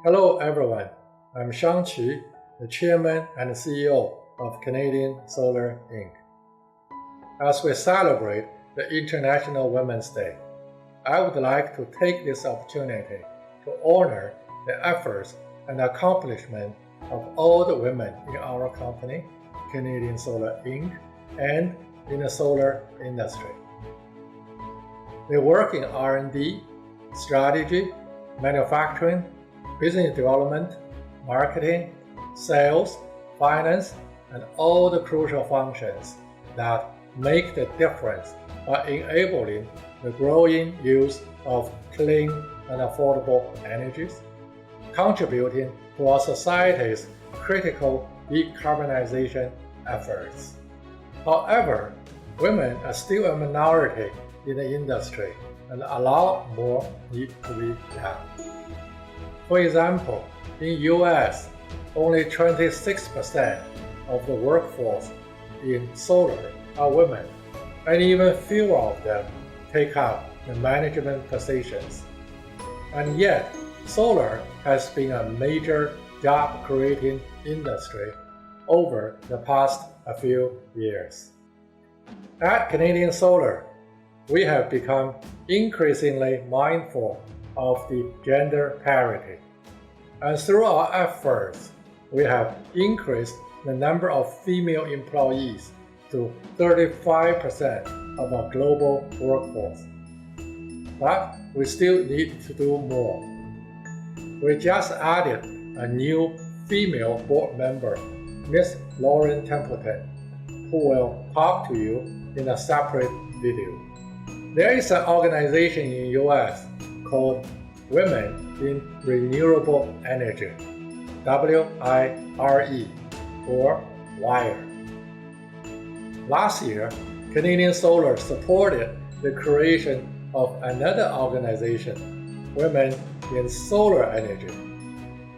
Hello everyone, I'm Shawn, the Chairman and CEO of Canadian Solar Inc. As we celebrate the International Women's Day, I would like to take this opportunity to honor the efforts and accomplishment of all the women in our company, Canadian Solar Inc., and in the solar industry. They work in R&D, strategy, manufacturing, business development, marketing, sales, finance, and all the crucial functions that make the difference by enabling the growing use of clean and affordable energies, contributing to our society's critical decarbonization efforts. However, women are still a minority in the industry, and a lot more need to be done. For example, in US, only 26% of the workforce in solar are women, and even fewer of them take up the management positions. And yet, solar has been a major job-creating industry over the past few years. At Canadian Solar, we have become increasingly mindful of the gender parity, and through our efforts, we have increased the number of female employees to 35% of our global workforce. But we still need to do more. We just added a new female board member, Ms. Lauren Templeton, who will talk to you in a separate video. There is an organization in the US called Women in Renewable Energy, WIRE, or WIRE. Last year, Canadian Solar supported the creation of another organization, Women in Solar Energy,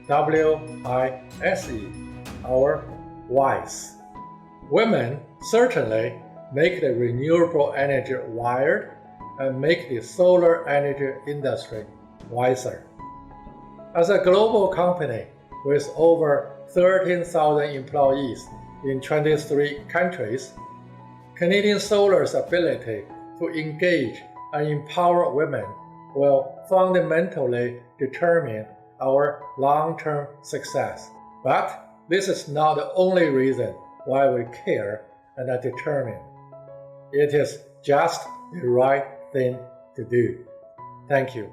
WISE, or WISE. Women certainly make the renewable energy wired and make the solar energy industry wiser. As a global company with over 13,000 employees in 23 countries, Canadian Solar's ability to engage and empower women will fundamentally determine our long-term success. But this is not the only reason why we care and are determined. It is just the right thing to do. Thank you.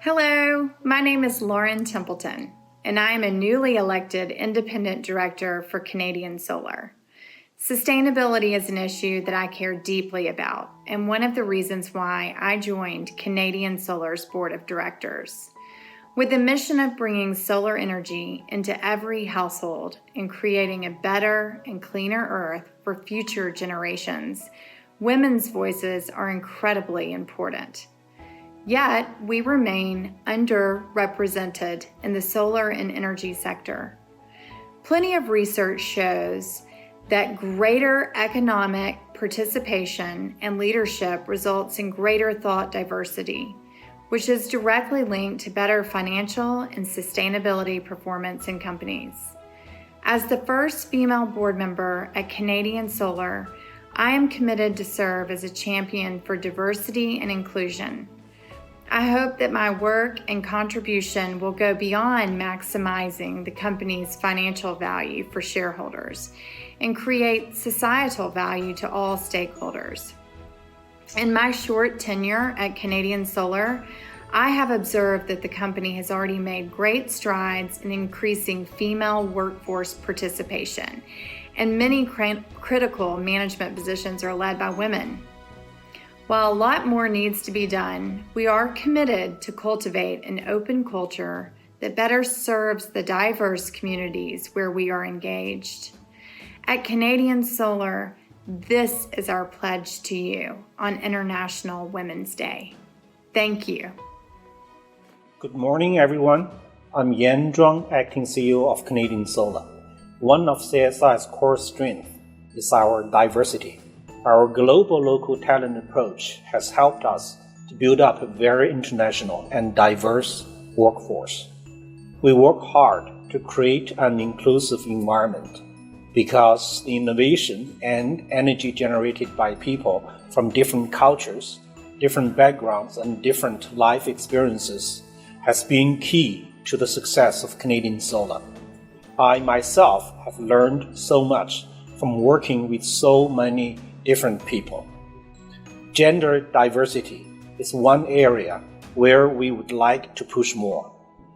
Hello, my name is Lauren Templeton, and I am a newly elected independent director for Canadian Solar. Sustainability is an issue that I care deeply about, and one of the reasons why I joined Canadian Solar's board of directors. With the mission of bringing solar energy into every household and creating a better and cleaner earth for future generations, women's voices are incredibly important. Yet, we remain underrepresented in the solar and energy sector. Plenty of research shows that greater economic participation and leadership results in greater thought diversity, which is directly linked to better financial and sustainability performance in companies. As the first female board member at Canadian Solar, I am committed to serve as a champion for diversity and inclusion. I hope that my work and contribution will go beyond maximizing the company's financial value for shareholders and create societal value to all stakeholders. In my short tenure at Canadian Solar, I have observed that the company has already made great strides in increasing female workforce participation, and many critical management positions are led by women. While a lot more needs to be done, we are committed to cultivate an open culture that better serves the diverse communities where we are engaged. At Canadian Solar, this is our pledge to you on International Women's Day. Thank you. Good morning, everyone. I'm Zhuang, Acting CEO of Canadian Solar. One of CSI's core strengths is our diversity. Our global local talent approach has helped us to build up a very international and diverse workforce. We work hard to create an inclusive environment because the innovation and energy generated by people from different cultures, different backgrounds, and different life experiences has been key to the success of Canadian Solar. I myself have learned so much from working with so many different people. Gender diversity is one area where we would like to push more.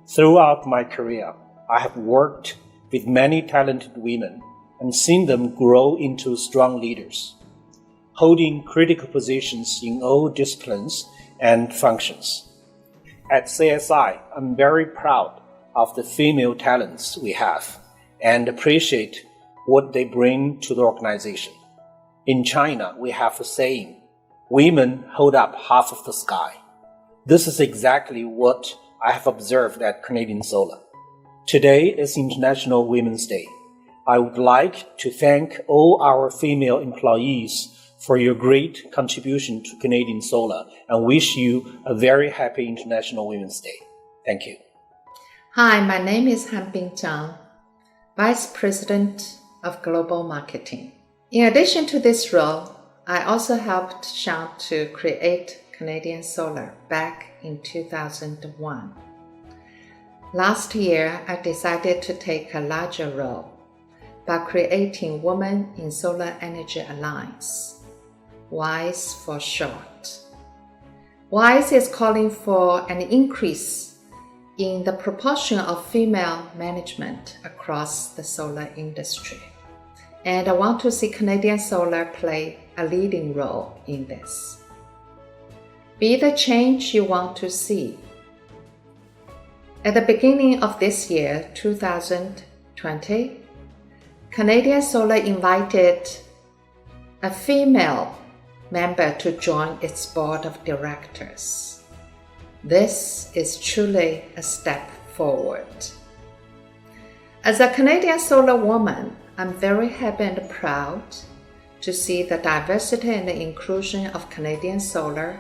Throughout my career, I have worked with many talented women and seen them grow into strong leaders, holding critical positions in all disciplines and functions. At CSI, I'm very proud of the female talents we have and appreciate what they bring to the organization. In China, we have a saying, "Women hold up half of the sky." This is exactly what I have observed at Canadian Solar. Today is International Women's Day. I would like to thank all our female employees for your great contribution to Canadian Solar and wish you a very happy International Women's Day. Thank you. Hi, my name is Hanbing Zhang, Vice President of Global Marketing. In addition to this role, I also helped Shawn to create Canadian Solar back in 2001. Last year, I decided to take a larger role by creating Women in Solar Energy Alliance, WISE for short. WISE is calling for an increase in the proportion of female management across the solar industry. And I want to see Canadian Solar play a leading role in this. Be the change you want to see. At the beginning of this year, 2020, Canadian Solar invited a female member to join its board of directors. This is truly a step forward. As a Canadian Solar woman, I'm very happy and proud to see the diversity and the inclusion of Canadian Solar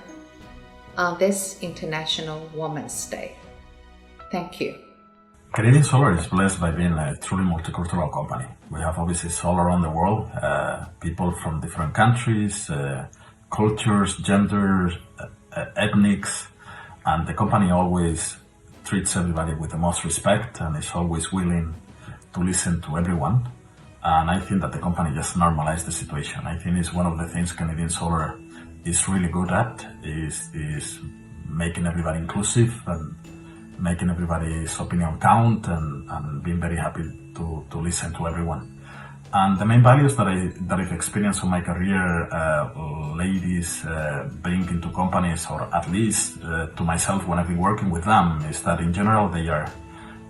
on this International Women's Day. Thank you. Canadian Solar is blessed by being a truly multicultural company. We have obviously all around the world, people from different countries, cultures, genders, ethnics, and the company always treats everybody with the most respect and is always willing to listen to everyone. And I think that the company just normalized the situation. I think it's one of the things Canadian Solar is really good at, is making everybody inclusive and making everybody's opinion count and being very happy to listen to everyone. And the main values that I've experienced in my career, ladies bring into companies, or at least to myself when I've been working with them, is that in general they are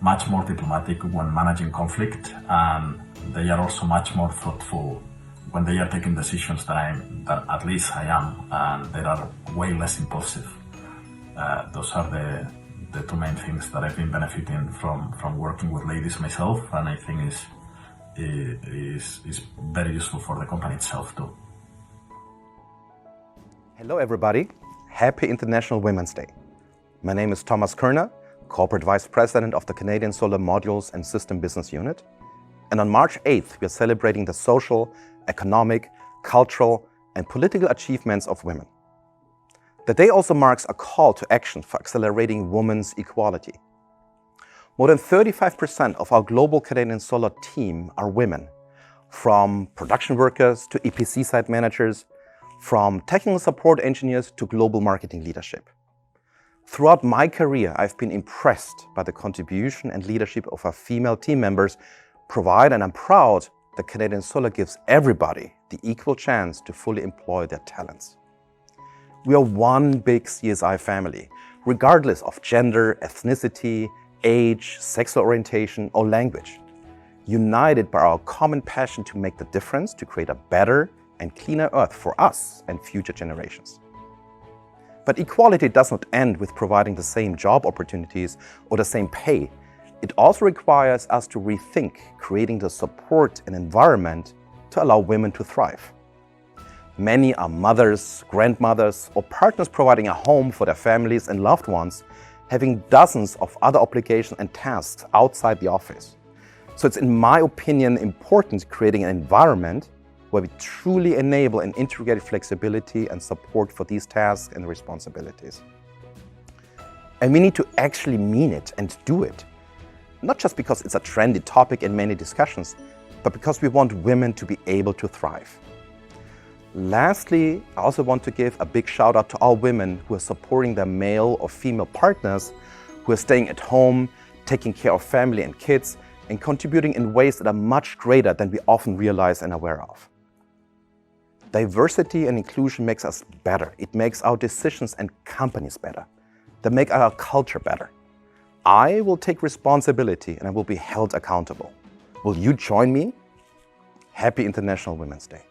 much more diplomatic when managing conflict, and they are also much more thoughtful when they are taking decisions that at least I am, and they are way less impulsive. Those are the two main things that I've been benefiting from working with ladies myself, and I think is very useful for the company itself too. Hello everybody, happy International Women's Day. My name is Thomas Koerner, Corporate Vice President of the Canadian Solar Modules and System Business Unit. And on March 8th, we are celebrating the social, economic, cultural, and political achievements of women. The day also marks a call to action for accelerating women's equality. More than 35% of our global Canadian Solar team are women, from production workers to EPC site managers, from technical support engineers to global marketing leadership. Throughout my career, I've been impressed by the contribution and leadership of our female team members provide, and I'm proud that Canadian Solar gives everybody the equal chance to fully employ their talents. We are one big CSI family, regardless of gender, ethnicity, age, sexual orientation, or language, united by our common passion to make the difference to create a better and cleaner earth for us and future generations. But equality does not end with providing the same job opportunities or the same pay. It also requires us to rethink creating the support and environment to allow women to thrive. Many are mothers, grandmothers, or partners providing a home for their families and loved ones, having dozens of other obligations and tasks outside the office. So it's, in my opinion, important creating an environment where we truly enable and integrate flexibility and support for these tasks and responsibilities. And we need to actually mean it and do it. Not just because it's a trendy topic in many discussions, but because we want women to be able to thrive. Lastly, I also want to give a big shout out to all women who are supporting their male or female partners, who are staying at home, taking care of family and kids, and contributing in ways that are much greater than we often realize and are aware of. Diversity and inclusion makes us better. It makes our decisions and companies better. They make our culture better. I will take responsibility and I will be held accountable. Will you join me? Happy International Women's Day.